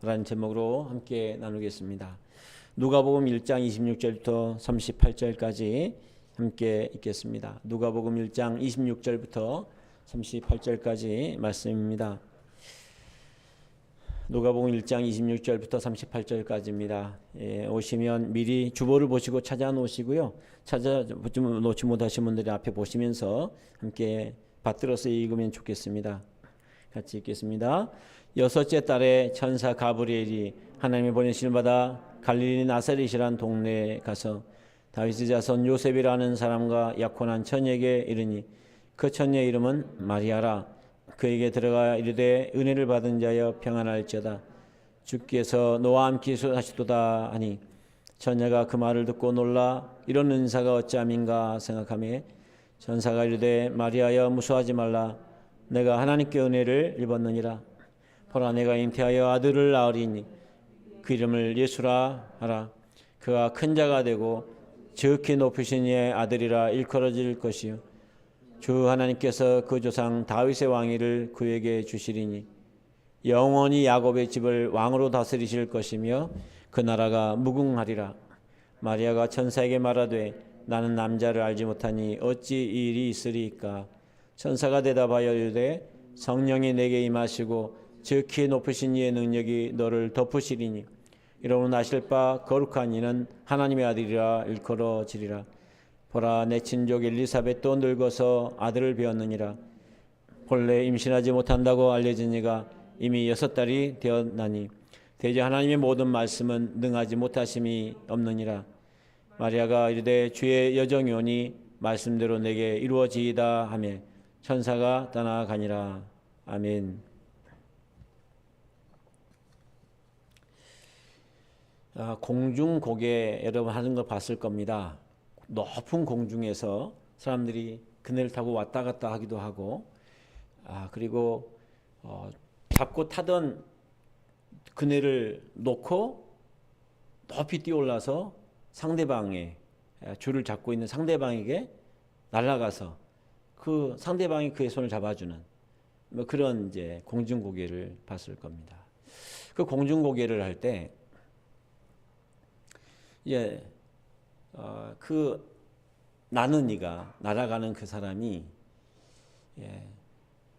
라는 제목으로 함께 나누겠습니다. 누가복음 1장 26절부터 38절까지 함께 읽겠습니다. 누가복음 1장 26절부터 38절까지 말씀입니다. 누가복음 1장 26절부터 38절까지입니다. 오시면 미리 주보를 보시고 찾아 놓으시고요. 찾아 놓지 못하신 분들이 앞에 보시면서 함께 받들어서 읽으면 좋겠습니다. 같이 읽겠습니다. 여섯째 달에 천사 가브리엘이 하나님의 보내심을 받아 갈릴리 나사렛이란 동네에 가서 다윗의 자손 요셉이라는 사람과 약혼한 처녀에게 이르니 그 처녀의 이름은 마리아라. 그에게 들어가 이르되 은혜를 받은 자여 평안할지어다. 주께서 너와 함께 하시도다 하니 처녀가 그 말을 듣고 놀라 이런 은사가 어찌함인가 생각하며 천사가 이르되 마리아여 무서워하지 말라. 내가 하나님께 은혜를 입었느니라. 보라 내가 잉태하여 아들을 낳으리니 그 이름을 예수라 하라. 그가 큰 자가 되고 지극히 높으신 이의 아들이라 일컬어질 것이요 주 하나님께서 그 조상 다윗의 왕위를 그에게 주시리니 영원히 야곱의 집을 왕으로 다스리실 것이며 그 나라가 무궁하리라. 마리아가 천사에게 말하되 나는 남자를 알지 못하니 어찌 이 일이 있으리이까. 천사가 대답하여 이르되 성령이 내게 임하시고 지극히 높으신 이의 능력이 너를 덮으시리니 이러므로 나실 바 거룩한 이는 하나님의 아들이라 일컬어지리라. 보라 내 친족 엘리사벳도 늙어서 아들을 배었느니라. 본래 임신하지 못한다고 알려진 이가 이미 6달이 되었나니 대저 하나님의 모든 말씀은 능하지 못하심이 없느니라. 마리아가 이르되 주의 여정이 오니 말씀대로 내게 이루어지이다 하며 천사가 떠나가니라. 아멘. 공중고개 여러분 하는 거 봤을 겁니다. 높은 공중에서 사람들이 그네를 타고 왔다 갔다 하기도 하고 그리고 잡고 타던 그네를 놓고 높이 뛰어올라서 상대방의 줄을 잡고 있는 상대방에게 날아가서 그 상대방이 그의 손을 잡아주는 뭐 그런 이제 공중고개를 봤을 겁니다. 그 공중고개를 할 때 그 나는 이가 날아가는 그 사람이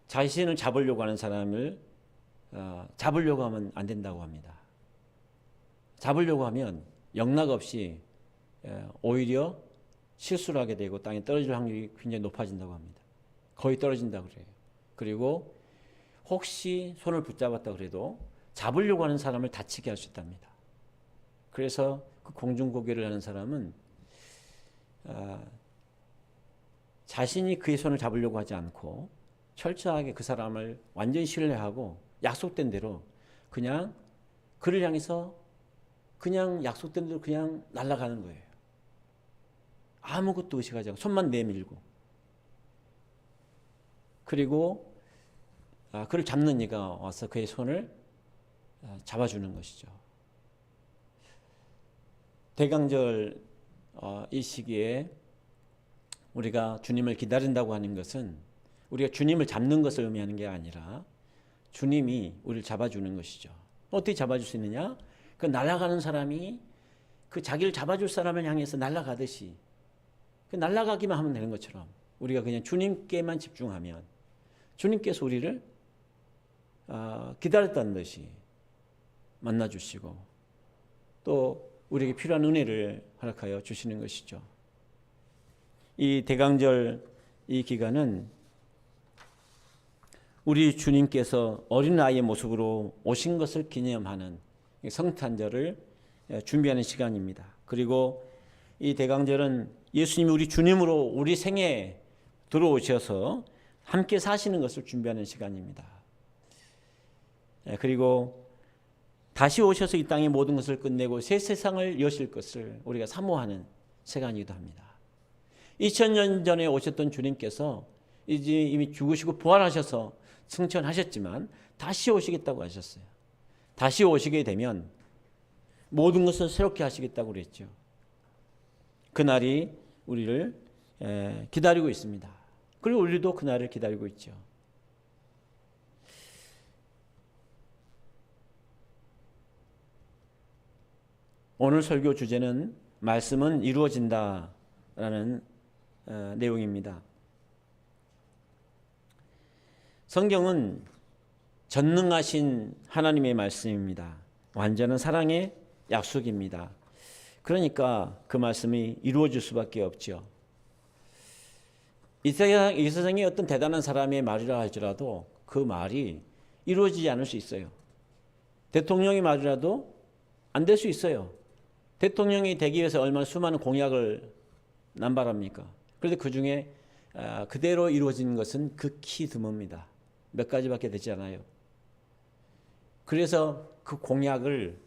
자신을 잡으려고 하는 사람을 잡으려고 하면 안 된다고 합니다. 잡으려고 하면 영락없이 오히려 실수를 하게 되고 땅에 떨어질 확률이 굉장히 높아진다고 합니다. 거의 떨어진다고 그래요. 그리고 혹시 손을 붙잡았다 그래도 잡으려고 하는 사람을 다치게 할 수 있답니다. 그래서 그 공중고개를 하는 사람은 자신이 그의 손을 잡으려고 하지 않고 철저하게 그 사람을 완전히 신뢰하고 약속된 대로 그냥 그를 향해서 그냥 약속된 대로 그냥 날아가는 거예요. 아무것도 의식하지 않고 손만 내밀고 그리고 그를 잡는 이가 와서 그의 손을 잡아주는 것이죠. 대강절 이 시기에 우리가 주님을 기다린다고 하는 것은 우리가 주님을 잡는 것을 의미하는 게 아니라 주님이 우리를 잡아주는 것이죠. 어떻게 잡아줄 수 있느냐? 그 날아가는 사람이 그 자기를 잡아줄 사람을 향해서 날아가듯이 그 날아가기만 하면 되는 것처럼 우리가 그냥 주님께만 집중하면 주님께서 우리를 기다렸다는 듯이 만나주시고 또 우리에게 필요한 은혜를 허락하여 주시는 것이죠. 이 대강절 이 기간은 우리 주님께서 어린아이의 모습으로 오신 것을 기념하는 성탄절을 준비하는 시간입니다. 그리고 이 대강절은 예수님이 우리 주님으로 우리 생에 들어오셔서 함께 사시는 것을 준비하는 시간입니다. 그리고 다시 오셔서 이 땅의 모든 것을 끝내고 새 세상을 여실 것을 우리가 사모하는 시간이기도 합니다. 2000년 전에 오셨던 주님께서 이제 이미 죽으시고 부활하셔서 승천하셨지만 다시 오시겠다고 하셨어요. 다시 오시게 되면 모든 것을 새롭게 하시겠다고 그랬죠. 그날이 우리를 기다리고 있습니다. 그리고 우리도 그날을 기다리고 있죠. 오늘 설교 주제는 말씀은 이루어진다라는 내용입니다. 성경은 전능하신 하나님의 말씀입니다. 완전한 사랑의 약속입니다. 그러니까 그 말씀이 이루어질 수밖에 없죠. 이 세상에 어떤 대단한 사람의 말이라 할지라도 그 말이 이루어지지 않을 수 있어요. 대통령의 말이라도 안 될 수 있어요. 대통령이 되기 위해서 얼마나 수많은 공약을 남발합니까? 그런데 그 중에 그대로 이루어진 것은 극히 드뭅니다. 몇 가지밖에 되지 않아요. 그래서 그 공약을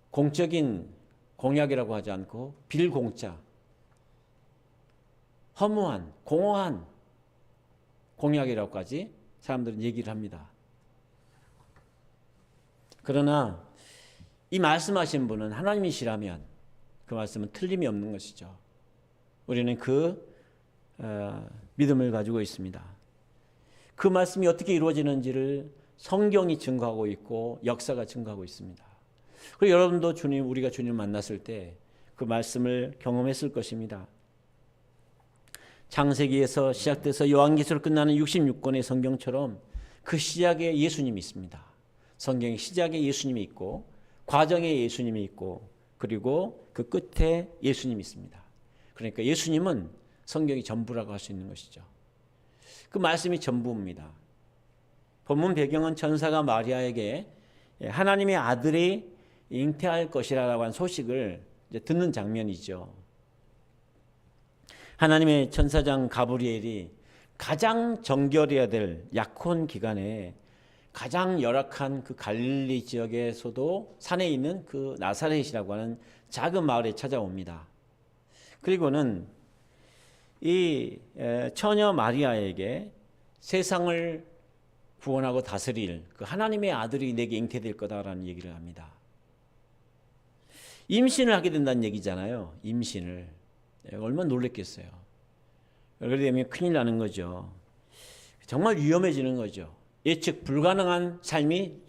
공적인 공약이라고 하지 않고 빌공짜, 허무한, 공허한 공약이라고까지 사람들은 얘기를 합니다. 그러나 이 말씀하신 분은 하나님이시라면 그 말씀은 틀림이 없는 것이죠. 우리는 그 믿음을 가지고 있습니다. 그 말씀이 어떻게 이루어지는지를 성경이 증거하고 있고 역사가 증거하고 있습니다. 그리고 여러분도 우리가 주님 만났을 때 그 말씀을 경험했을 것입니다. 창세기에서 시작돼서 요한계시로 끝나는 66권의 성경처럼 그 시작에 예수님이 있습니다. 성경의 시작에 예수님이 있고 과정에 예수님이 있고 그리고 그 끝에 예수님이 있습니다. 그러니까 예수님은 성경이 전부라고 할 수 있는 것이죠. 그 말씀이 전부입니다. 본문 배경은 천사가 마리아에게 하나님의 아들이 잉태할 것이라고 한 소식을 이제 듣는 장면이죠. 하나님의 천사장 가브리엘이 가장 정결해야 될 약혼 기간에 가장 열악한 그 갈릴리 지역에서도 산에 있는 그 나사렛이라고 하는 작은 마을에 찾아옵니다. 그리고는 이 처녀 마리아에게 세상을 구원하고 다스릴 그 하나님의 아들이 내게 잉태될 거다라는 얘기를 합니다. 임신을 하게 된다는 얘기잖아요. 임신을. 얼마나 놀랬겠어요. 그러게 되면 큰일 나는 거죠. 정말 위험해지는 거죠. 예측 불가능한 삶이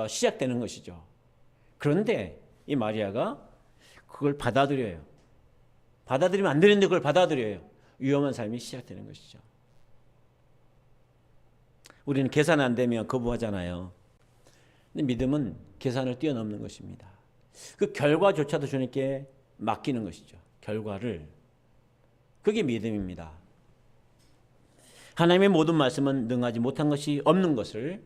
시작되는 것이죠. 그런데 이 마리아가 그걸 받아들여요. 받아들이면 안 되는데 그걸 받아들여요. 위험한 삶이 시작되는 것이죠. 우리는 계산 안 되면 거부하잖아요. 근데 믿음은 계산을 뛰어넘는 것입니다. 그 결과조차도 주님께 맡기는 것이죠. 결과를. 그게 믿음입니다. 하나님의 모든 말씀은 능하지 못한 것이 없는 것을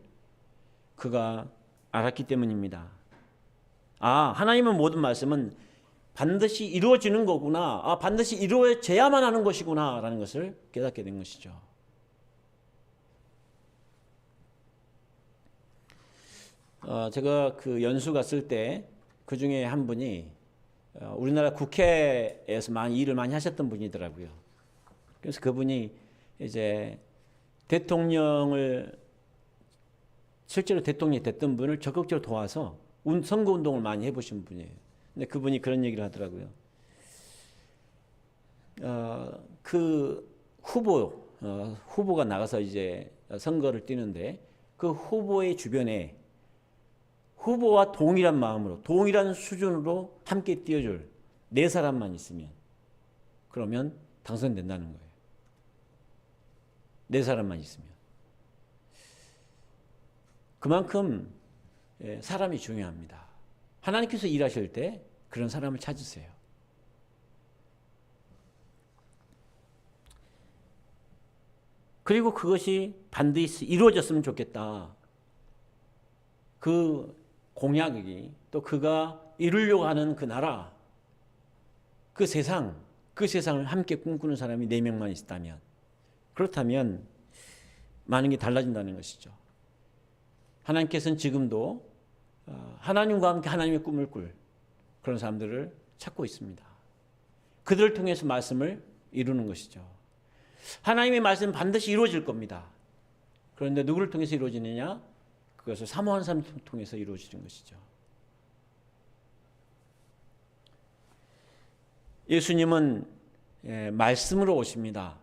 그가 알았기 때문입니다. 하나님의 모든 말씀은 반드시 이루어지는 거구나. 반드시 이루어져야만 하는 것이구나. 라는 것을 깨닫게 된 것이죠. 제가 그 연수 갔을 때 그 중에 한 분이 우리나라 국회에서 일을 많이 하셨던 분이더라고요. 그래서 그분이 이제 실제로 대통령이 됐던 분을 적극적으로 도와서 선거운동을 많이 해보신 분이에요. 근데 그분이 그런 얘기를 하더라고요. 그 후보가 나가서 이제 선거를 뛰는데 그 후보의 주변에 후보와 동일한 마음으로 동일한 수준으로 함께 뛰어줄 4사람만 있으면 그러면 당선된다는 거예요. 4사람만 있으면. 그만큼 사람이 중요합니다. 하나님께서 일하실 때 그런 사람을 찾으세요. 그리고 그것이 반드시 이루어졌으면 좋겠다. 그 공약이 또 그가 이루려고 하는 그 나라, 그 세상을 함께 꿈꾸는 사람이 4명만 있다면 그렇다면 많은 게 달라진다는 것이죠. 하나님께서는 지금도 하나님과 함께 하나님의 꿈을 꿀 그런 사람들을 찾고 있습니다. 그들을 통해서 말씀을 이루는 것이죠. 하나님의 말씀은 반드시 이루어질 겁니다. 그런데 누구를 통해서 이루어지느냐? 그것을 사모하는 사람을 통해서 이루어지는 것이죠. 예수님은 말씀으로 오십니다.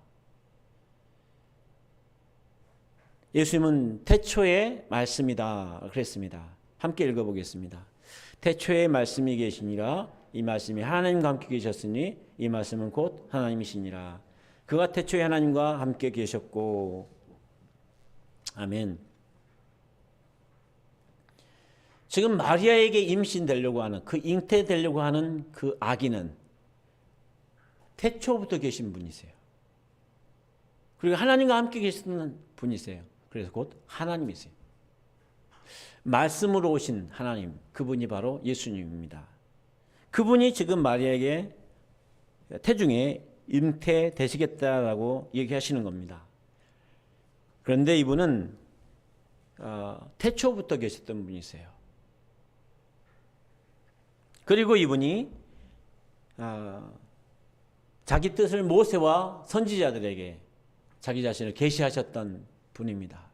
예수님은 태초에 말씀이다 그랬습니다. 함께 읽어보겠습니다. 태초에 말씀이 계시니라. 이 말씀이 하나님과 함께 계셨으니 이 말씀은 곧 하나님이시니라. 그가 태초에 하나님과 함께 계셨고. 아멘. 지금 마리아에게 임신되려고 하는, 그 잉태되려고 하는 그 아기는 태초부터 계신 분이세요. 그리고 하나님과 함께 계시는 분이세요. 그래서 곧 하나님이세요. 말씀으로 오신 하나님, 그분이 바로 예수님입니다. 그분이 지금 마리아에게 태중에 잉태되시겠다라고 얘기하시는 겁니다. 그런데 이분은 태초부터 계셨던 분이세요. 그리고 이분이 자기 뜻을 모세와 선지자들에게 자기 자신을 계시하셨던 분입니다.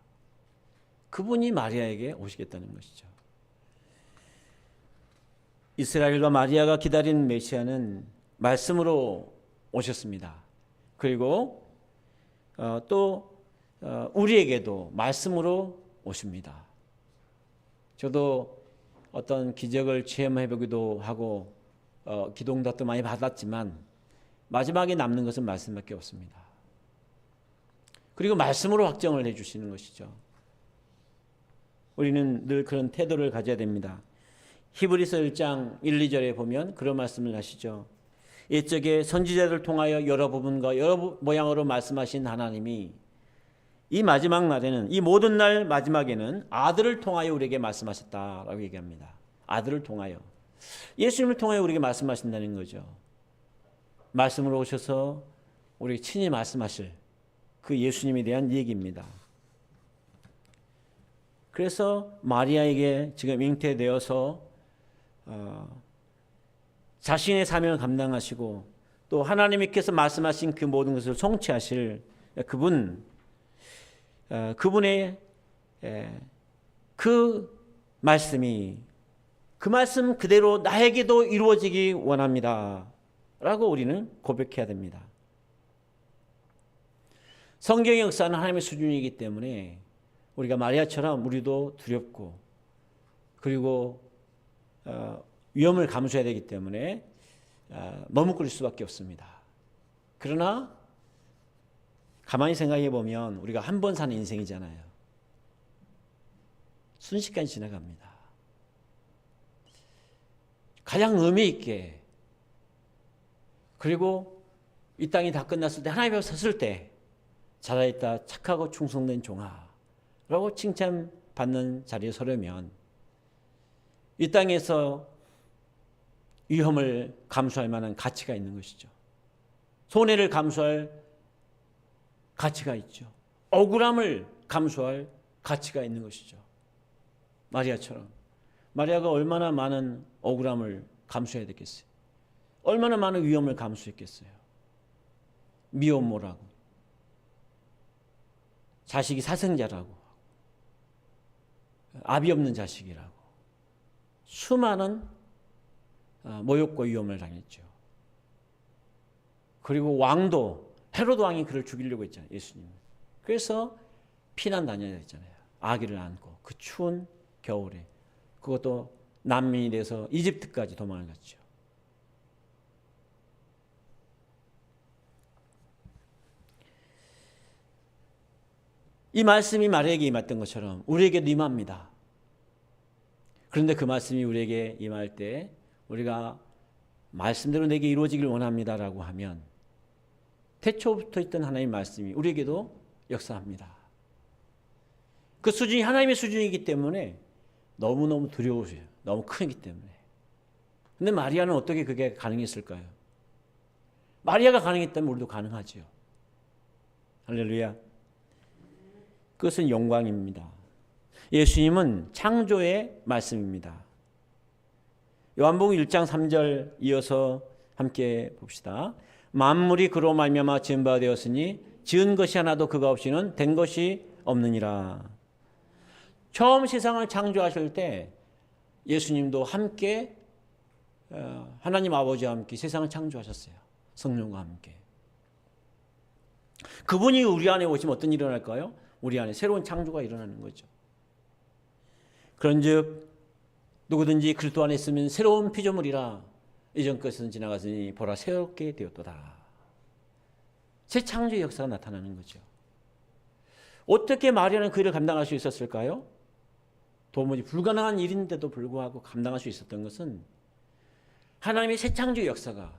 그분이 마리아에게 오시겠다는 것이죠. 이스라엘과 마리아가 기다린 메시아는 말씀으로 오셨습니다. 그리고 또 우리에게도 말씀으로 오십니다. 저도 어떤 기적을 체험해보기도 하고 기도응답도 많이 받았지만 마지막에 남는 것은 말씀밖에 없습니다. 그리고 말씀으로 확정을 해주시는 것이죠. 우리는 늘 그런 태도를 가져야 됩니다. 히브리서 1장 1, 2절에 보면 그런 말씀을 하시죠. 옛적에 선지자를 통하여 여러 부분과 여러 모양으로 말씀하신 하나님이 이 마지막 날에는, 이 모든 날 마지막에는 아들을 통하여 우리에게 말씀하셨다라고 얘기합니다. 아들을 통하여. 예수님을 통하여 우리에게 말씀하신다는 거죠. 말씀으로 오셔서 우리에게 친히 말씀하실 그 예수님에 대한 얘기입니다. 그래서 마리아에게 지금 잉태되어서 자신의 사명을 감당하시고 또 하나님께서 말씀하신 그 모든 것을 성취하실 그분의 그 말씀이 그 말씀 그대로 나에게도 이루어지기 원합니다 라고 우리는 고백해야 됩니다. 성경의 역사는 하나님의 수준이기 때문에 우리가 마리아처럼 우리도 두렵고 그리고 위험을 감수해야 되기 때문에 머뭇거릴 수밖에 없습니다. 그러나 가만히 생각해 보면 우리가 한 번 사는 인생이잖아요. 순식간에 지나갑니다. 가장 의미 있게 그리고 이 땅이 다 끝났을 때 하나님 앞에 섰을 때 잘하였다 착하고 충성된 종아 라고 칭찬받는 자리에 서려면 이 땅에서 위험을 감수할 만한 가치가 있는 것이죠. 손해를 감수할 가치가 있죠. 억울함을 감수할 가치가 있는 것이죠. 마리아처럼. 마리아가 얼마나 많은 억울함을 감수해야 되겠어요. 얼마나 많은 위험을 감수했겠어요. 미혼모라고. 자식이 사생자라고. 아비 없는 자식이라고. 수많은 모욕과 위험을 당했죠. 그리고 왕도 헤로드 왕이 그를 죽이려고 했잖아요. 예수님. 그래서 피난 다녀야 했잖아요. 아기를 안고 그 추운 겨울에. 그것도 난민이 돼서 이집트까지 도망을 갔죠. 이 말씀이 마리아에게 임했던 것처럼 우리에게도 임합니다. 그런데 그 말씀이 우리에게 임할 때 우리가 말씀대로 내게 이루어지길 원합니다라고 하면 태초부터 있던 하나님의 말씀이 우리에게도 역사합니다. 그 수준이 하나님의 수준이기 때문에 너무너무 두려우세요. 너무 크기 때문에. 근데 마리아는 어떻게 그게 가능했을까요? 마리아가 가능했다면 우리도 가능하죠. 할렐루야. 그것은 영광입니다. 예수님은 창조의 말씀입니다. 요한복음 1장 3절 이어서 함께 봅시다. 만물이 그로 말미암아 지은 바 되었으니 지은 것이 하나도 그가 없이는 된 것이 없느니라. 처음 세상을 창조하실 때 예수님도 함께 하나님 아버지와 함께 세상을 창조하셨어요. 성령과 함께. 그분이 우리 안에 오시면 어떤 일이 일어날까요? 우리 안에 새로운 창조가 일어나는 거죠. 그런즉 누구든지 그리스도 안에 있으면 새로운 피조물이라 이전 것은 지나갔으니 보라 새롭게 되었도다. 새 창조의 역사가 나타나는 거죠. 어떻게 마리아는 그 일을 감당할 수 있었을까요? 도무지 불가능한 일인데도 불구하고 감당할 수 있었던 것은 하나님의 새 창조의 역사가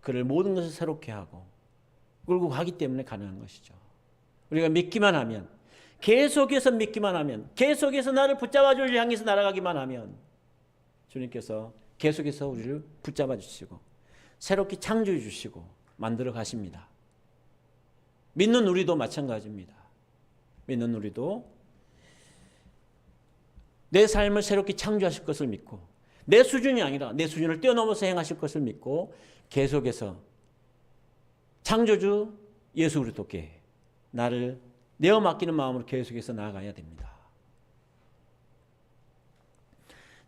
그를 모든 것을 새롭게 하고 끌고 가기 때문에 가능한 것이죠. 우리가 믿기만 하면, 계속해서 믿기만 하면, 계속해서 나를 붙잡아 주를 향해서 날아가기만 하면 주님께서 계속해서 우리를 붙잡아 주시고 새롭게 창조해 주시고 만들어 가십니다. 믿는 우리도 마찬가지입니다. 믿는 우리도 내 삶을 새롭게 창조하실 것을 믿고 내 수준이 아니라 내 수준을 뛰어넘어서 행하실 것을 믿고 계속해서 창조주 예수 그리스도께 나를 내어 맡기는 마음으로 계속해서 나아가야 됩니다.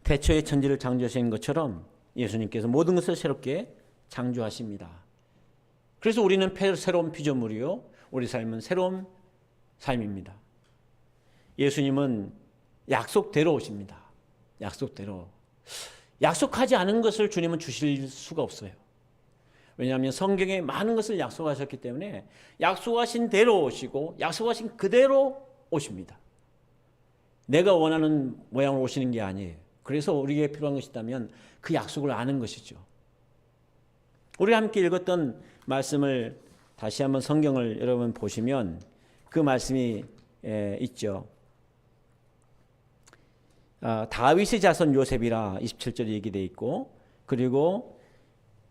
태초에 천지를 창조하신 것처럼 예수님께서 모든 것을 새롭게 창조하십니다. 그래서 우리는 새로운 피조물이요, 우리 삶은 새로운 삶입니다. 예수님은 약속대로 오십니다. 약속대로. 약속하지 않은 것을 주님은 주실 수가 없어요. 왜냐하면 성경에 많은 것을 약속하셨기 때문에 약속하신 대로 오시고 약속하신 그대로 오십니다. 내가 원하는 모양으로 오시는 게 아니에요. 그래서 우리에게 필요한 것이 있다면 그 약속을 아는 것이죠. 우리가 함께 읽었던 말씀을 다시 한번 성경을 여러분 보시면 그 말씀이 있죠. 다윗의 자손 요셉이라 27절에 얘기되어 있고, 그리고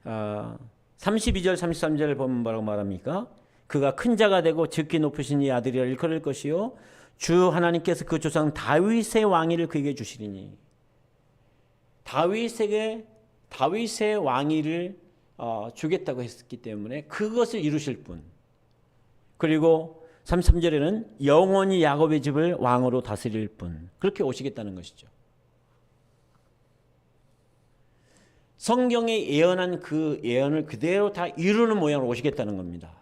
32절 33절을 보면 뭐라고 말합니까? 그가 큰 자가 되고 즉기 높으신 이 아들이라 일컬을 것이요 주 하나님께서 그 조상 다윗의 왕위를 그에게 주시리니. 다윗의 왕위를 주겠다고 했기 때문에 그것을 이루실 분. 그리고 33절에는 영원히 야곱의 집을 왕으로 다스릴 분. 그렇게 오시겠다는 것이죠. 성경에 예언한 그 예언을 그대로 다 이루는 모양으로 오시겠다는 겁니다.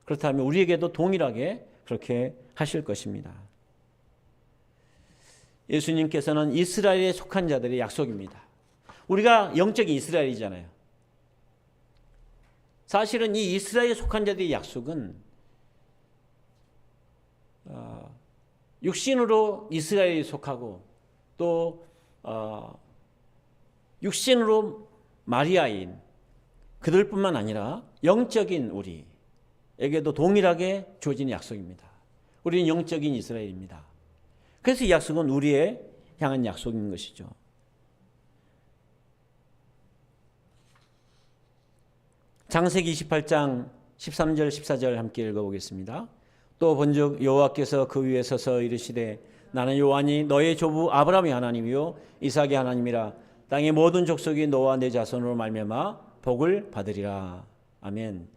그렇다면 우리에게도 동일하게 그렇게 하실 것입니다. 예수님께서는 이스라엘에 속한 자들의 약속입니다. 우리가 영적인 이스라엘이잖아요. 사실은 이 이스라엘에 속한 자들의 약속은 육신으로 이스라엘에 속하고 또 육신으로 마리아인 그들뿐만 아니라 영적인 우리에게도 동일하게 주어진 약속입니다. 우리는 영적인 이스라엘입니다. 그래서 이 약속은 우리에 향한 약속인 것이죠. 창세기 28장 13절 14절 함께 읽어보겠습니다. 또 본즉 여호와께서 그 위에 서서 이르시되 나는 여호와니 너의 조부 아브라함의 하나님이요 이삭의 하나님이라. 땅의 모든 족속이 너와 내 자손으로 말미암아 복을 받으리라. 아멘.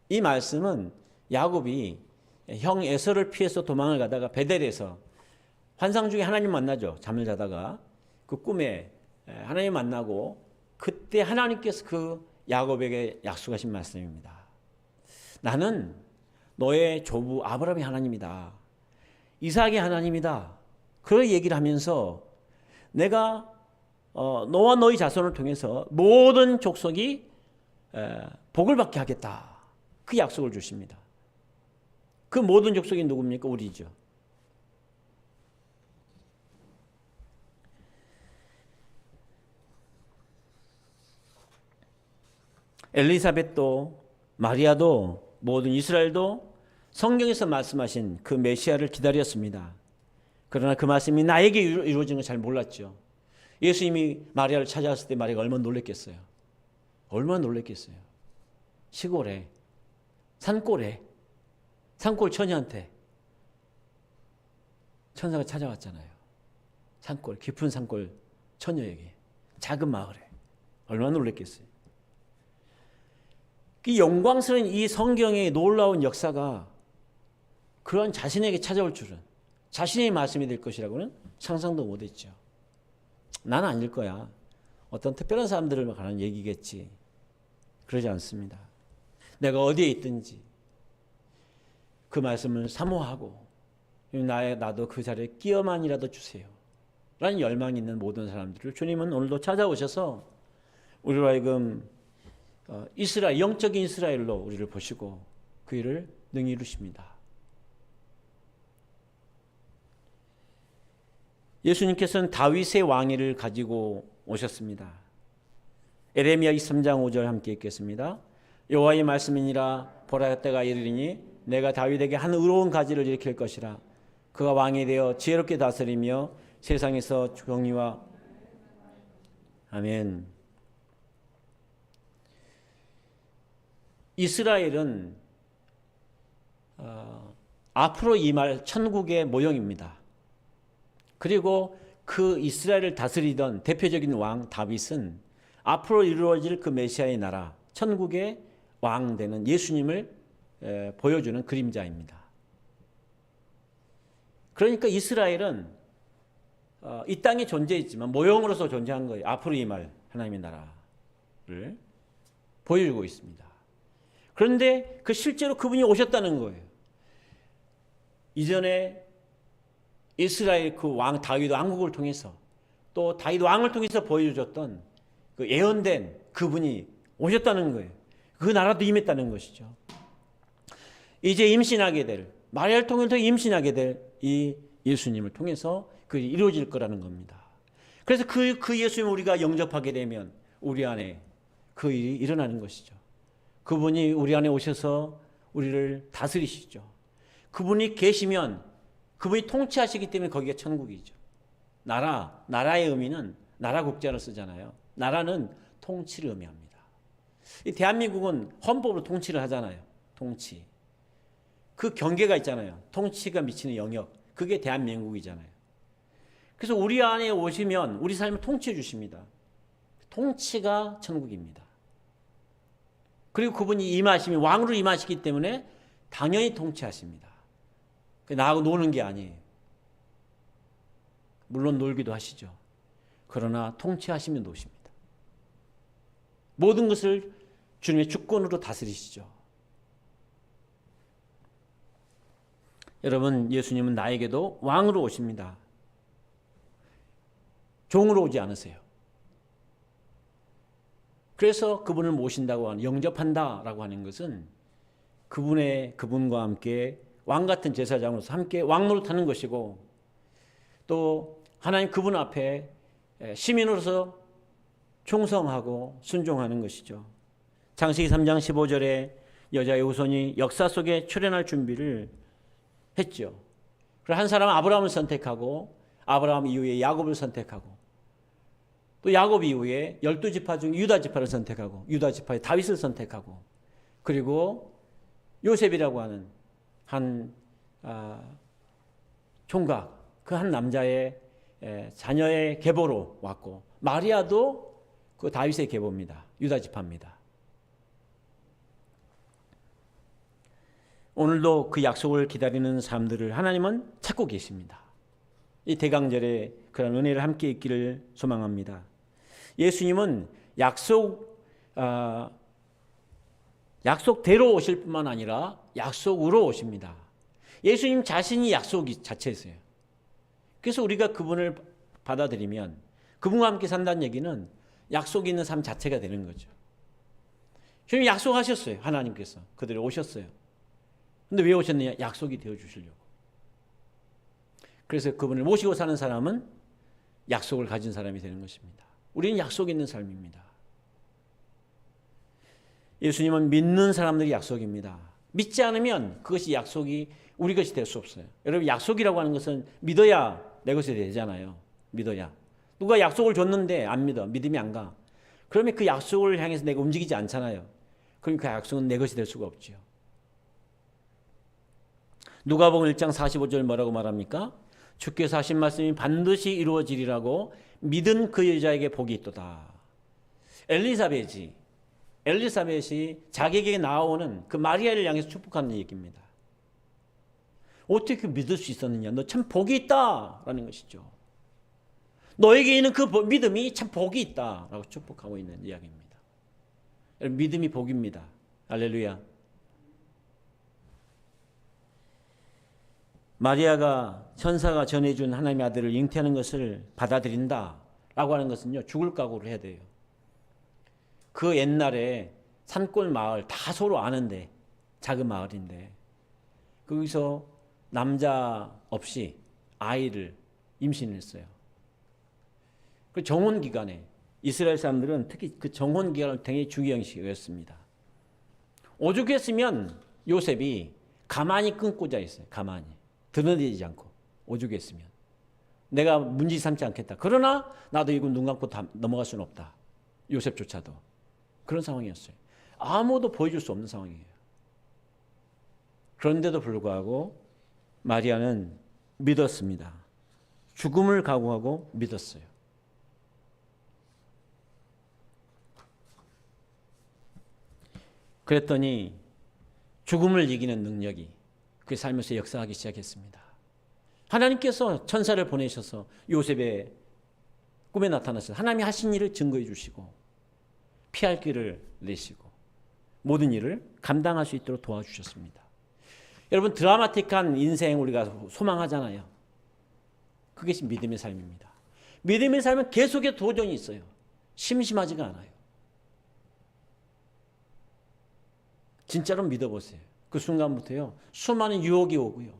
이 말씀은 야곱이 형 에서를 피해서 도망을 가다가 베델에서 환상 중에 하나님 만나죠. 잠을 자다가 그 꿈에 하나님 만나고 그때 하나님께서 그 야곱에게 약속하신 말씀입니다. 나는 너의 조부 아브라함의 하나님이다. 이삭의 하나님이다. 그런 얘기를 하면서 내가 너와 너희 자손을 통해서 모든 족속이 복을 받게 하겠다. 그 약속을 주십니다. 그 모든 족속이 누굽니까? 우리죠. 엘리사벳도 마리아도 모든 이스라엘도 성경에서 말씀하신 그 메시아를 기다렸습니다. 그러나 그 말씀이 나에게 이루어진 걸 잘 몰랐죠. 예수님이 마리아를 찾아왔을 때 마리아가 얼마나 놀랐겠어요. 얼마나 놀랐겠어요. 시골에 산골 처녀한테 천사가 찾아왔잖아요. 산골, 깊은 산골 처녀에게, 작은 마을에 얼마나 놀랐겠어요. 이 영광스러운 이 성경의 놀라운 역사가 그런 자신에게 찾아올 줄은, 자신의 말씀이 될 것이라고는 상상도 못했죠. 나는 아닐 거야. 어떤 특별한 사람들을 관한 얘기겠지. 그러지 않습니다. 내가 어디에 있든지 그 말씀을 사모하고 나도 그 자리에 끼어만이라도 주세요. 라는 열망이 있는 모든 사람들을 주님은 오늘도 찾아오셔서 우리로 하여금 이스라엘, 영적인 이스라엘로 우리를 보시고 그 일을 능히 이루십니다. 예수님께서는 다윗의 왕위를 가지고 오셨습니다. 에레미야 23장 5절 함께 읽겠습니다. 여호와의 말씀이니라 보라 때가 이르리니 내가 다윗에게 한 의로운 가지를 일으킬 것이라. 그가 왕이 되어 지혜롭게 다스리며 세상에서 정의와 아멘. 이스라엘은 앞으로 임할 천국의 모형입니다. 그리고 그 이스라엘을 다스리던 대표적인 왕 다윗은 앞으로 이루어질 그 메시아의 나라, 천국의 왕 되는 예수님을 보여주는 그림자입니다. 그러니까 이스라엘은 이 땅에 존재했지만 모형으로서 존재한 거예요. 앞으로 임할 하나님의 나라를 보여주고 있습니다. 그런데 그 실제로 그분이 오셨다는 거예요. 이전에 이스라엘 그 왕 다윗 왕국을 통해서 또 다윗 왕을 통해서 보여줬던 그 예언된 그분이 오셨다는 거예요. 그 나라도 임했다는 것이죠. 이제 임신하게 될, 마리아를 통해서 임신하게 될 이 예수님을 통해서 그 일이 이루어질 거라는 겁니다. 그래서 그 예수님을 우리가 영접하게 되면 우리 안에 그 일이 일어나는 것이죠. 그분이 우리 안에 오셔서 우리를 다스리시죠. 그분이 계시면 그분이 통치하시기 때문에 거기가 천국이죠. 나라의 의미는 나라 국자를 쓰잖아요. 나라는 통치를 의미합니다. 이 대한민국은 헌법으로 통치를 하잖아요. 통치. 그 경계가 있잖아요. 통치가 미치는 영역. 그게 대한민국이잖아요. 그래서 우리 안에 오시면 우리 삶을 통치해 주십니다. 통치가 천국입니다. 그리고 그분이 임하시면 왕으로 임하시기 때문에 당연히 통치하십니다. 나하고 노는 게 아니에요. 물론 놀기도 하시죠. 그러나 통치하시면 노십니다. 모든 것을 주님의 주권으로 다스리시죠. 여러분, 예수님은 나에게도 왕으로 오십니다. 종으로 오지 않으세요. 그래서 그분을 모신다고 하는, 영접한다라고 하는 것은 그분과 함께 왕 같은 제사장으로서 함께 왕노릇하는 것이고, 또 하나님 그분 앞에 시민으로서 충성하고 순종하는 것이죠. 창세기 3장 15절에 여자의 후손이 역사 속에 출현할 준비를 했죠. 그래서 한 사람은 아브라함을 선택하고, 아브라함 이후에 야곱을 선택하고, 또 야곱 이후에 12지파 중 유다 지파를 선택하고, 유다 지파의 다윗을 선택하고, 그리고 요셉이라고 하는 한 총각, 그 한 남자의 자녀의 계보로 왔고, 마리아도 그 다윗의 계보입니다. 유다 지파입니다. 오늘도 그 약속을 기다리는 사람들을 하나님은 찾고 계십니다. 이 대강절에 그런 은혜를 함께 있기를 소망합니다. 예수님은 약속대로 오실 뿐만 아니라 약속으로 오십니다. 예수님 자신이 약속이 자체였어요. 그래서 우리가 그분을 받아들이면 그분과 함께 산다는 얘기는 약속이 있는 삶 자체가 되는 거죠. 주님 약속하셨어요. 하나님께서 그들이 오셨어요. 근데 왜 오셨느냐? 약속이 되어 주시려고. 그래서 그분을 모시고 사는 사람은 약속을 가진 사람이 되는 것입니다. 우리는 약속 있는 삶입니다. 예수님은 믿는 사람들이 약속입니다. 믿지 않으면 그것이 약속이 우리 것이 될 수 없어요. 여러분, 약속이라고 하는 것은 믿어야 내 것이 되잖아요. 믿어야. 누가 약속을 줬는데 안 믿어. 믿음이 안 가. 그러면 그 약속을 향해서 내가 움직이지 않잖아요. 그럼 그 약속은 내 것이 될 수가 없죠. 누가복음 1장 45절 뭐라고 말합니까? 주께서 하신 말씀이 반드시 이루어지리라고 믿은 그 여자에게 복이 있도다. 엘리사벳이 자기에게 나오는 그 마리아를 향해서 축복하는 얘기입니다. 어떻게 믿을 수 있었느냐? 너 참 복이 있다라는 것이죠. 너에게 있는 그 믿음이 참 복이 있다라고 축복하고 있는 이야기입니다. 여러분, 믿음이 복입니다. 할렐루야. 마리아가 천사가 전해준 하나님의 아들을 잉태하는 것을 받아들인다라고 하는 것은요, 죽을 각오를 해야 돼요. 그 옛날에 산골 마을 다 서로 아는데, 작은 마을인데 거기서 남자 없이 아이를 임신했어요. 그 정혼 기간에 이스라엘 사람들은 특히 그 정혼 기간을 굉장히 중요시했습니다. 오죽했으면 요셉이 가만히 끊고 자 있어요. 가만히 드러내지 않고 오죽했으면 내가 문제 삼지 않겠다. 그러나 나도 이거 눈 감고 다 넘어갈 수는 없다. 요셉조차도 그런 상황이었어요. 아무도 보여줄 수 없는 상황이에요. 그런데도 불구하고 마리아는 믿었습니다. 죽음을 각오하고 믿었어요. 그랬더니 죽음을 이기는 능력이 그 삶에서 역사하기 시작했습니다. 하나님께서 천사를 보내셔서 요셉의 꿈에 나타나서 하나님이 하신 일을 증거해 주시고 피할 길을 내시고 모든 일을 감당할 수 있도록 도와주셨습니다. 여러분, 드라마틱한 인생 우리가 소망하잖아요. 그것이 믿음의 삶입니다. 믿음의 삶은 계속의 도전이 있어요. 심심하지가 않아요. 진짜로 믿어보세요. 그 순간부터요, 수많은 유혹이 오고요.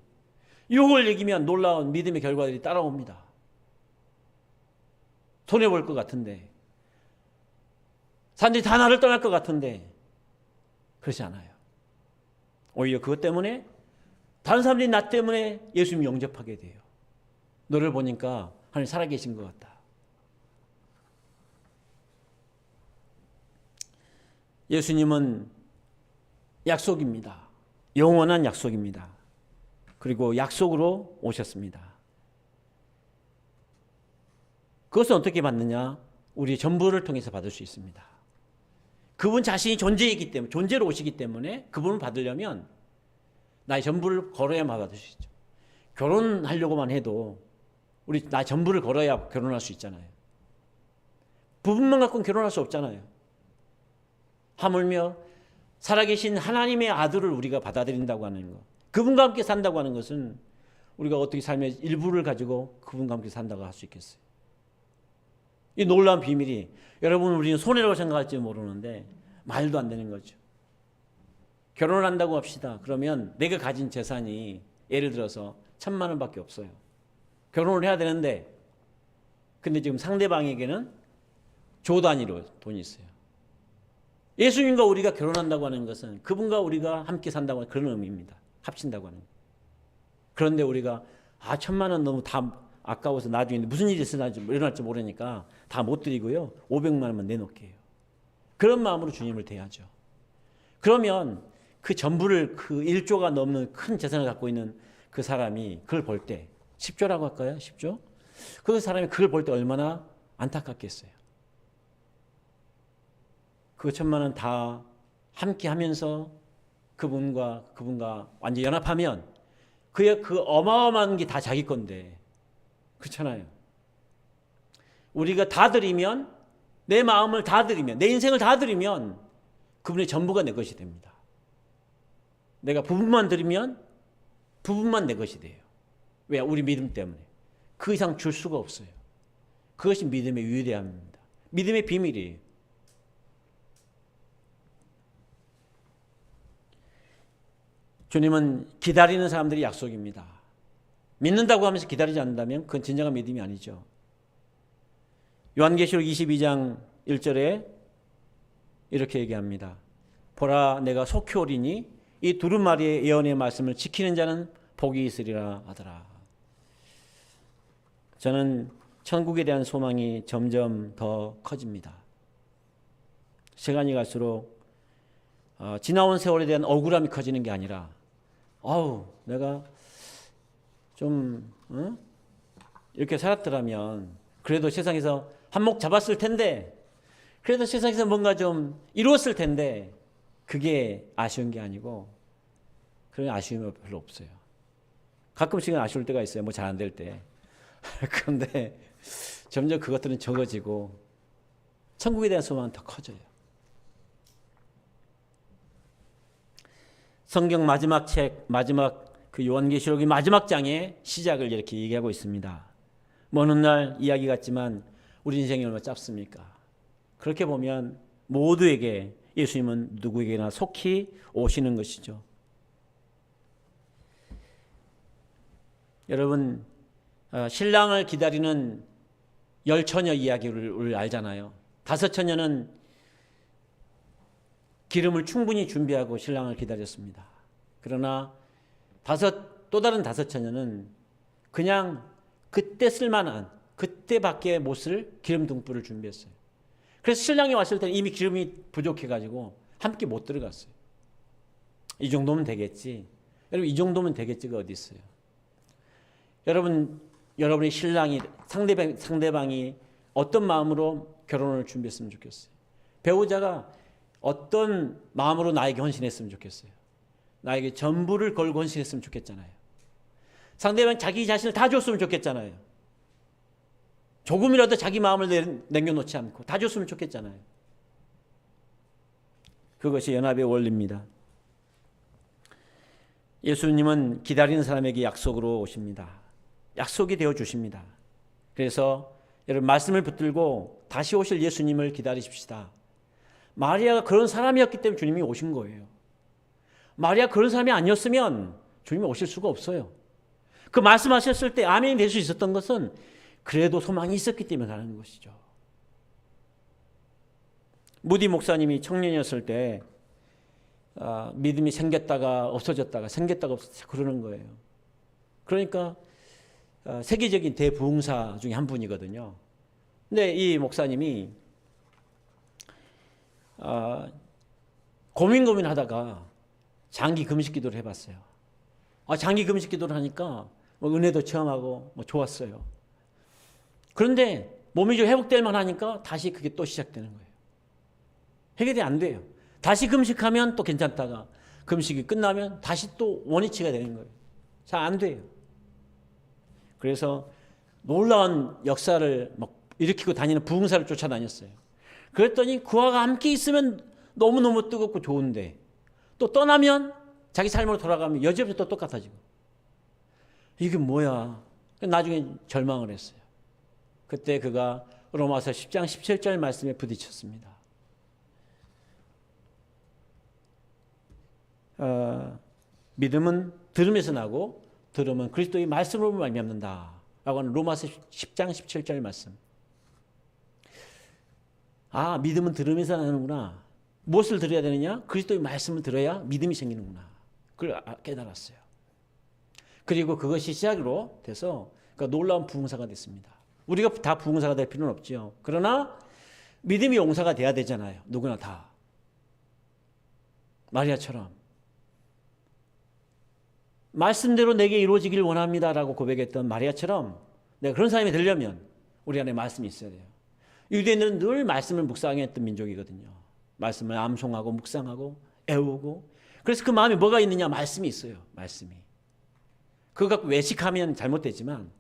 유혹을 이기면 놀라운 믿음의 결과들이 따라옵니다. 손해볼 것 같은데, 사람들이 다 나를 떠날 것 같은데 그렇지 않아요. 오히려 그것 때문에 다른 사람들이 나 때문에 예수님 영접하게 돼요. 너를 보니까 하나님 살아계신 것 같다. 예수님은 약속입니다. 영원한 약속입니다. 그리고 약속으로 오셨습니다. 그것은 어떻게 받느냐? 우리의 전부를 통해서 받을 수 있습니다. 그분 자신이 존재이기 때문에, 존재로 오시기 때문에 그분을 받으려면 나의 전부를 걸어야만 받을 수 있죠. 결혼하려고만 해도 우리 나의 전부를 걸어야 결혼할 수 있잖아요. 부분만 갖고는 결혼할 수 없잖아요. 하물며 살아계신 하나님의 아들을 우리가 받아들인다고 하는 것, 그분과 함께 산다고 하는 것은 우리가 어떻게 삶의 일부를 가지고 그분과 함께 산다고 할 수 있겠어요? 이 놀라운 비밀이, 여러분, 우리는 손해라고 생각할지 모르는데 말도 안 되는 거죠. 결혼을 한다고 합시다. 그러면 내가 가진 재산이 예를 들어서 1,000만 원밖에 없어요. 결혼을 해야 되는데 근데 지금 상대방에게는 조 단위로 돈이 있어요. 예수님과 우리가 결혼한다고 하는 것은 그분과 우리가 함께 산다고 하는 그런 의미입니다. 합친다고 하는 거예요. 그런데 우리가 1,000만 원 너무 다 아까워서 나중에 무슨 일이 일어날지 모르니까 다 못 드리고요, 500만 원만 내놓게요. 그런 마음으로 주님을 대하죠. 그러면 그 전부를, 그 1조가 넘는 큰 재산을 갖고 있는 그 사람이 그걸 볼 때, 10조라고 할까요? 10조? 그 사람이 그걸 볼 때 얼마나 안타깝겠어요. 그 1,000만 원 다 함께 하면서 그분과 완전히 연합하면 그의 그 어마어마한 게 다 자기 건데, 그렇잖아요. 우리가 다 드리면, 내 마음을 다 드리면, 내 인생을 다 드리면 그분의 전부가 내 것이 됩니다. 내가 부분만 드리면 부분만 내 것이 돼요. 왜? 우리 믿음 때문에. 그 이상 줄 수가 없어요. 그것이 믿음의 위대함입니다. 믿음의 비밀이에요. 주님은 기다리는 사람들이 약속입니다. 믿는다고 하면서 기다리지 않는다면 그건 진정한 믿음이 아니죠. 요한계시록 22장 1절에 이렇게 얘기합니다. 보라, 내가 속히 오리니 이 두루마리의 예언의 말씀을 지키는 자는 복이 있으리라 하더라. 저는 천국에 대한 소망이 점점 더 커집니다. 시간이 갈수록 지나온 세월에 대한 억울함이 커지는 게 아니라, 내가 좀 이렇게 살았더라면 그래도 세상에서 한몫 잡았을 텐데, 그래도 세상에서 뭔가 좀 이루었을 텐데, 그게 아쉬운 게 아니고 그런 아쉬움이 별로 없어요. 가끔씩은 아쉬울 때가 있어요. 뭐 잘 안 될 때. 그런데 점점 그것들은 적어지고 천국에 대한 소망은 더 커져요. 마지막 그 요한계시록의 마지막 장의 시작을 이렇게 얘기하고 있습니다. 먼 훗날 이야기 같지만 우리 인생이 얼마나 짧습니까? 그렇게 보면 모두에게 예수님은 누구에게나 속히 오시는 것이죠. 여러분, 신랑을 기다리는 10처녀 이야기를 알잖아요. 5처녀는 기름을 충분히 준비하고 신랑을 기다렸습니다. 그러나 또 다른 5처녀는 그냥 그때 쓸만한, 그때밖에 못 쓸 기름 등불을 준비했어요. 그래서 신랑이 왔을 때는 이미 기름이 부족해가지고 함께 못 들어갔어요. 이 정도면 되겠지. 여러분, 이 정도면 되겠지가 어디 있어요. 여러분의 신랑이, 상대방이 어떤 마음으로 결혼을 준비했으면 좋겠어요. 배우자가 어떤 마음으로 나에게 헌신했으면 좋겠어요. 나에게 전부를 걸고 헌신했으면 좋겠잖아요. 상대방이 자기 자신을 다 줬으면 좋겠잖아요. 조금이라도 자기 마음을 남겨놓지 않고 다 줬으면 좋겠잖아요. 그것이 연합의 원리입니다. 예수님은 기다리는 사람에게 약속으로 오십니다. 약속이 되어 주십니다. 그래서 여러분, 말씀을 붙들고 다시 오실 예수님을 기다리십시다. 마리아가 그런 사람이었기 때문에 주님이 오신 거예요. 마리아가 그런 사람이 아니었으면 주님이 오실 수가 없어요. 그 말씀하셨을 때 아멘이 될 수 있었던 것은 그래도 소망이 있었기 때문에 하는 것이죠. 무디 목사님이 청년이었을 때 믿음이 생겼다가 없어졌다가 생겼다가 없어졌다가 그러는 거예요. 그러니까 세계적인 대부흥사 중에 한 분이거든요. 근데 이 목사님이 고민하다가 장기 금식 기도를 해봤어요. 장기 금식 기도를 하니까 은혜도 체험하고 좋았어요. 그런데 몸이 좀 회복될 만하니까 다시 그게 또 시작되는 거예요. 해결이 안 돼요. 다시 금식하면 또 괜찮다가 금식이 끝나면 다시 또 원위치가 되는 거예요. 잘 안 돼요. 그래서 놀라운 역사를 막 일으키고 다니는 부흥사를 쫓아다녔어요. 그랬더니 그와 함께 있으면 너무너무 뜨겁고 좋은데 또 떠나면 자기 삶으로 돌아가면 여지없이 또 똑같아지고 이게 뭐야. 나중에 절망을 했어요. 그때 그가 로마서 10장 17절 말씀에 부딪혔습니다. 믿음은 들음에서 나고 들음은 그리스도의 말씀으로 말미암는다 라고 하는 로마서 10장 17절 말씀. 믿음은 들음에서 나는구나. 무엇을 들어야 되느냐? 그리스도의 말씀을 들어야 믿음이 생기는구나. 그걸 깨달았어요. 그리고 그것이 시작으로 돼서 놀라운 부흥사가 됐습니다. 우리가 다 부흥사가 될 필요는 없죠. 그러나 믿음이 용사가 돼야 되잖아요. 누구나 다. 마리아처럼 말씀대로 내게 이루어지길 원합니다라고 고백했던 마리아처럼 내가 그런 사람이 되려면 우리 안에 말씀이 있어야 돼요. 유대인들은 늘 말씀을 묵상했던 민족이거든요. 말씀을 암송하고 묵상하고 애우고. 그래서 그 마음에 뭐가 있느냐? 말씀이 있어요. 말씀이. 그거 갖고 외식하면 잘못되지만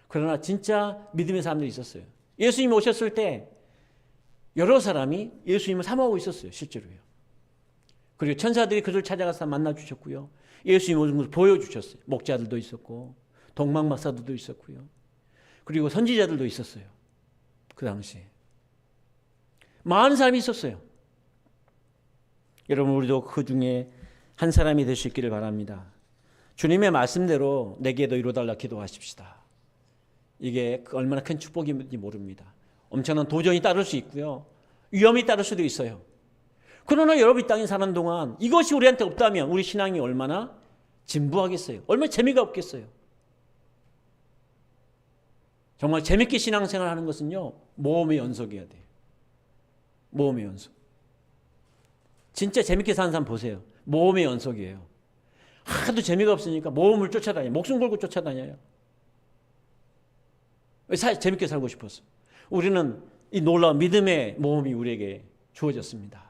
그러나 진짜 믿음의 사람들이 있었어요. 예수님이 오셨을 때 여러 사람이 예수님을 사모하고 있었어요. 실제로요. 그리고 천사들이 그를 찾아가서 만나주셨고요. 예수님 오신 것을 보여주셨어요. 목자들도 있었고 동방박사들도 있었고요. 그리고 선지자들도 있었어요. 그 당시에. 많은 사람이 있었어요. 여러분, 우리도 그 중에 한 사람이 될 수 있기를 바랍니다. 주님의 말씀대로 내게도 이루어달라 기도하십시다. 이게 얼마나 큰 축복인지 모릅니다. 엄청난 도전이 따를 수 있고요. 위험이 따를 수도 있어요. 그러나 여러분 이 땅에 사는 동안 이것이 우리한테 없다면 우리 신앙이 얼마나 진부하겠어요. 얼마나 재미가 없겠어요. 정말 재밌게 신앙생활 하는 것은요, 모험의 연속이어야 돼요. 모험의 연속. 진짜 재밌게 사는 사람 보세요. 모험의 연속이에요. 하도 재미가 없으니까 모험을 쫓아다녀요. 목숨 걸고 쫓아다녀요. 왜 재밌게 살고 싶어서. 우리는 이 놀라운 믿음의 모험이 우리에게 주어졌습니다.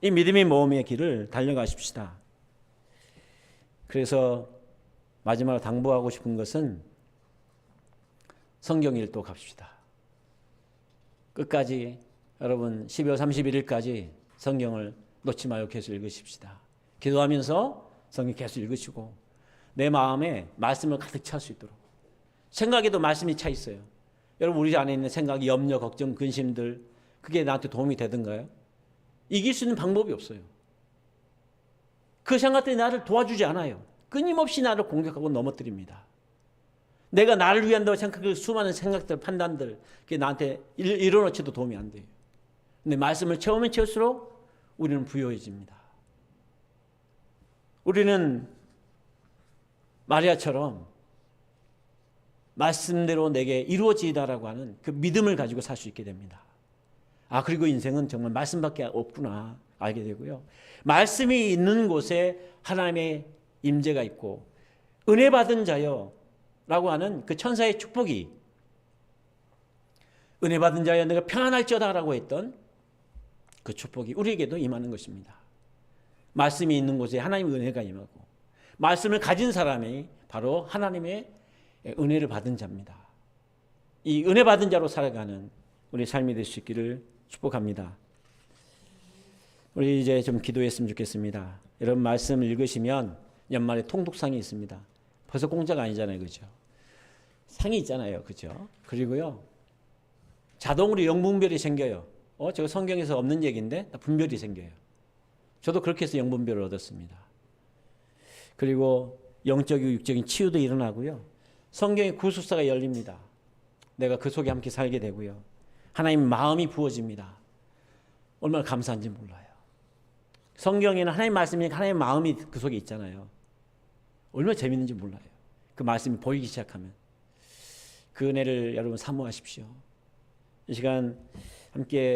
이 믿음의 모험의 길을 달려가십시다. 그래서 마지막으로 당부하고 싶은 것은 성경 읽도 갑시다. 끝까지 여러분 12월 31일까지 성경을 놓지 말고 계속 읽으십시다. 기도하면서 성경 계속 읽으시고 내 마음에 말씀을 가득 찰 수 있도록. 생각에도 말씀이 차 있어요. 여러분 우리 안에 있는 생각, 염려, 걱정, 근심들 그게 나한테 도움이 되던가요? 이길 수 있는 방법이 없어요. 그 생각들이 나를 도와주지 않아요. 끊임없이 나를 공격하고 넘어뜨립니다. 내가 나를 위한다고 생각할 수많은 생각들, 판단들 그게 나한테 이뤄놓지도 도움이 안 돼요. 근데 말씀을 채우면 채울수록 우리는 부유해집니다. 우리는 마리아처럼 말씀대로 내게 이루어지다라고 하는 그 믿음을 가지고 살 수 있게 됩니다. 아, 그리고 인생은 정말 말씀밖에 없구나 알게 되고요. 말씀이 있는 곳에 하나님의 임재가 있고 은혜 받은 자여라고 하는 그 천사의 축복이 은혜 받은 자여 내가 평안할지어다라고 했던 그 축복이 우리에게도 임하는 것입니다. 말씀이 있는 곳에 하나님의 은혜가 임하고 말씀을 가진 사람이 바로 하나님의 은혜를 받은 자입니다. 이 은혜 받은 자로 살아가는 우리 삶이 될 수 있기를 축복합니다. 우리 이제 좀 기도했으면 좋겠습니다. 여러분 말씀을 읽으시면 연말에 통독상이 있습니다. 벌써 공짜가 아니잖아요. 그죠? 상이 있잖아요. 그죠? 그리고요. 자동으로 영분별이 생겨요. 저거 성경에서 없는 얘기인데 분별이 생겨요. 저도 그렇게 해서 영분별을 얻었습니다. 그리고 영적이고 육적인 치유도 일어나고요. 성경의 구속사가 열립니다. 내가 그 속에 함께 살게 되고요. 하나님 마음이 부어집니다. 얼마나 감사한지 몰라요. 성경에는 하나님 말씀이 하나님의 마음이 그 속에 있잖아요. 얼마나 재밌는지 몰라요. 그 말씀이 보이기 시작하면. 그 은혜를 여러분 사모하십시오. 이 시간 함께